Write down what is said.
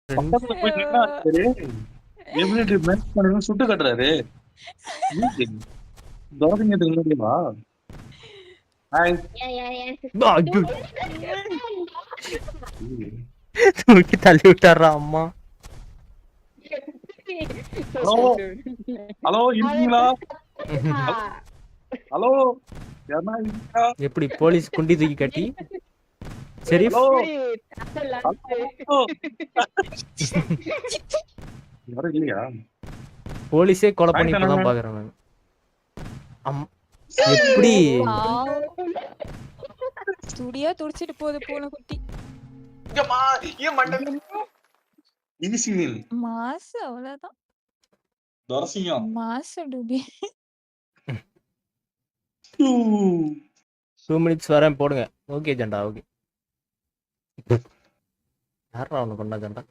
பக்கத்துல போய் நின்னா சரி எபிலிட்டி மேட்ச் பண்ணி சுட்டு கட்டுறாரு. தொடங்கியதுக்கு முன்னாடியா? ஹாய். தூக்கி தள்ளி விட்டாரா அம்மா. ஹலோ ஹலோ இருக்கீங்களா? ஹலோ யாரா இருக்கீங்களா? எப்படி போலீஸ் குண்டி தூக்கி கட்டி ஷெரீஃப் ஹலோ யாரும் இல்லையா? போலீஸே கொலை பண்ணி ஆயிட்டா இப்பதான் பாக்குறேன் நான். எப்படி துடியா துடிச்சிட்டு போகுது பூனை குட்டி. மாசு அவ்வளவுதான். மாசு டூபி. 2 minutes வரேன் போடுங்க. ஓகே ஜெண்டா ஓகே. யாரா ஒண்ணு பண்ணா ஜெண்டா?